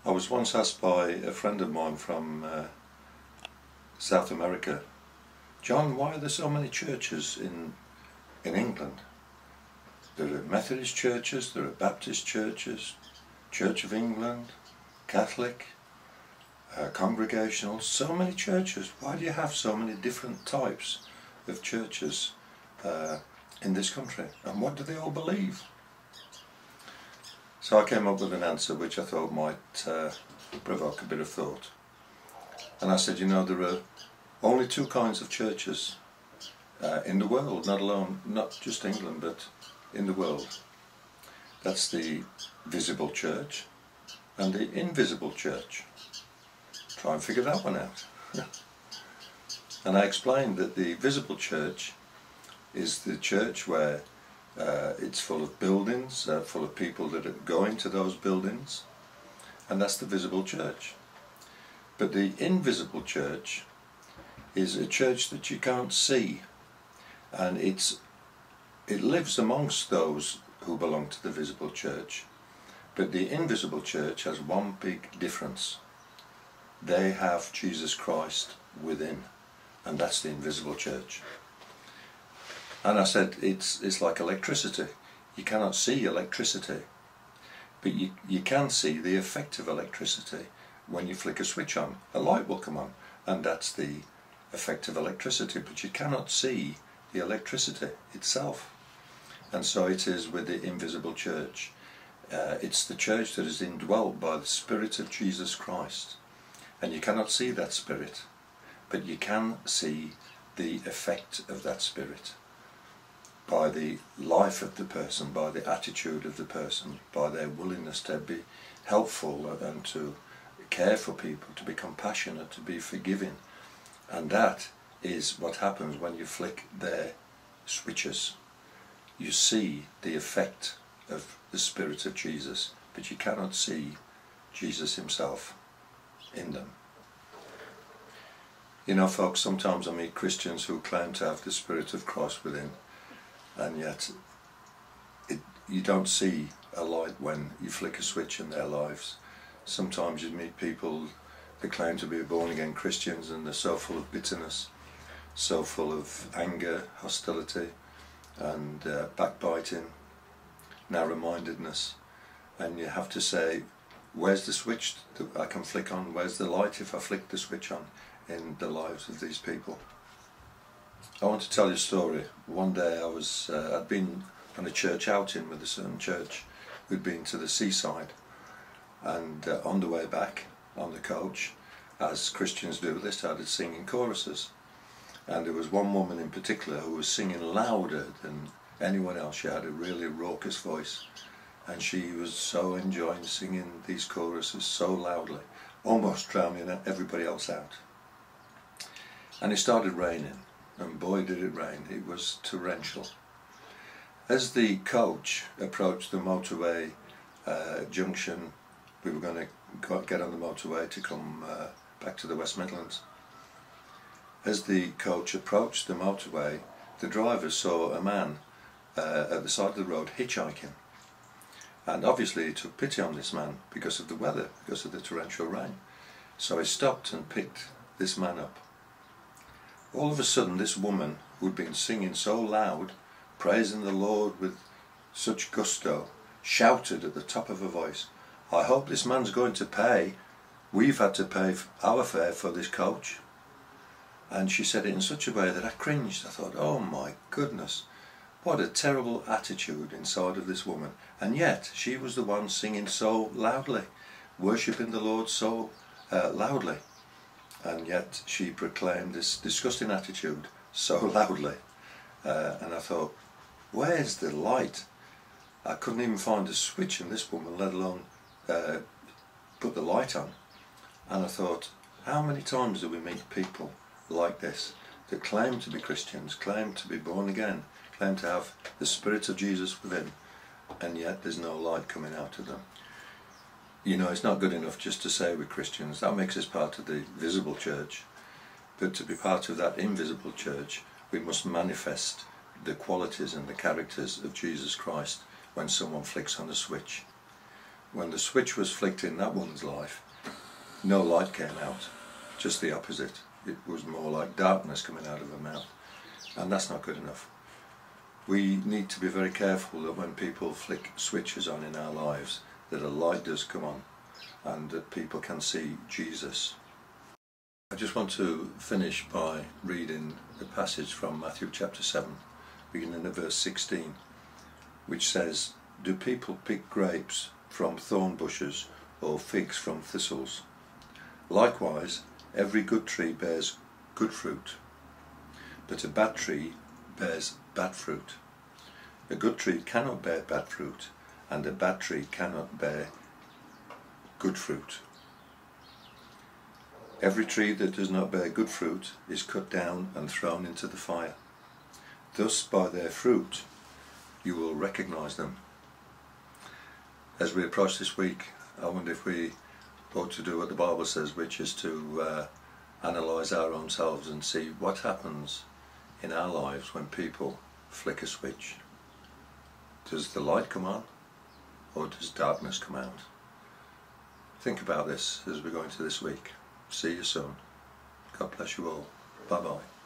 I was once asked by a friend of mine from South America, John, why are there so many churches in England? There are Methodist churches, there are Baptist churches, Church of England, Catholic, Congregational, so many churches. Why do you have so many different types of churches in this country? And what do they all believe? So I came up with an answer which I thought might provoke a bit of thought. And I said, you know, there are only two kinds of churches in the world, not just England, but in the world. That's the visible church and the invisible church. Try and figure that one out. And I explained that the visible church is the church where it's full of buildings, full of people that are going to those buildings, and that's the visible church. But the invisible church is a church that you can't see, and it lives amongst those who belong to the visible church. But the invisible church has one big difference. They have Jesus Christ within, and that's the invisible church. And I said, it's like electricity. You cannot see electricity, but you can see the effect of electricity. When you flick a switch on, a light will come on, and that's the effect of electricity, but you cannot see the electricity itself. And so it is with the invisible church. It's the church that is indwelt by the Spirit of Jesus Christ, and you cannot see that Spirit, but you can see the effect of that Spirit by the life of the person, by the attitude of the person, by their willingness to be helpful and to care for people, to be compassionate, to be forgiving. And that is what happens when you flick their switches. You see the effect of the Spirit of Jesus, but you cannot see Jesus himself in them. You know, folks, sometimes I meet Christians who claim to have the Spirit of Christ within, and yet you don't see a light when you flick a switch in their lives. Sometimes you meet people that claim to be born again Christians, and they're so full of bitterness, so full of anger, hostility, and backbiting, narrow-mindedness. And you have to say, where's the switch that I can flick on? Where's the light if I flick the switch on in the lives of these people? I want to tell you a story. One day I'd been on a church outing with a certain church. We'd been to the seaside, and on the way back on the coach, as Christians do, they started singing choruses. And there was one woman in particular who was singing louder than anyone else. She had a really raucous voice, and she was so enjoying singing these choruses so loudly, almost drowning everybody else out. And it started raining, and boy did it rain. It was torrential. As the coach approached the motorway junction, we were going to get on the motorway to come back to the West Midlands. As the coach approached the motorway, the driver saw a man at the side of the road hitchhiking. And obviously he took pity on this man because of the weather, because of the torrential rain. So he stopped and picked this man up. All of a sudden, this woman, who'd been singing so loud, praising the Lord with such gusto, shouted at the top of her voice, "I hope this man's going to pay. We've had to pay our fare for this coach." And she said it in such a way that I cringed. I thought, oh my goodness, what a terrible attitude inside of this woman. And yet, she was the one singing so loudly, worshipping the Lord so loudly. And yet she proclaimed this disgusting attitude so loudly. And I thought, where's the light? I couldn't even find a switch in this woman, let alone put the light on. And I thought, how many times do we meet people like this that claim to be Christians, claim to be born again, claim to have the Spirit of Jesus within, and yet there's no light coming out of them? You know, it's not good enough just to say we're Christians. That makes us part of the visible church. But to be part of that invisible church, we must manifest the qualities and the characters of Jesus Christ when someone flicks on the switch. when the switch was flicked in that woman's life, no light came out, just the opposite. It was more like darkness coming out of her mouth, and that's not good enough. We need to be very careful that when people flick switches on in our lives, that a light does come on and that people can see Jesus. I just want to finish by reading a passage from Matthew chapter 7, beginning at verse 16, which says, "Do people pick grapes from thorn bushes or figs from thistles? Likewise, every good tree bears good fruit, but a bad tree bears bad fruit. A good tree cannot bear bad fruit, and a bad tree cannot bear good fruit. Every tree that does not bear good fruit is cut down and thrown into the fire. Thus by their fruit you will recognize them." As we approach this week, I wonder if we ought to do what the Bible says, which is to analyse our own selves and see what happens in our lives when people flick a switch. Does the light come on, or does darkness come out? Think about this as we go into this week. See you soon. God bless you all. Bye bye.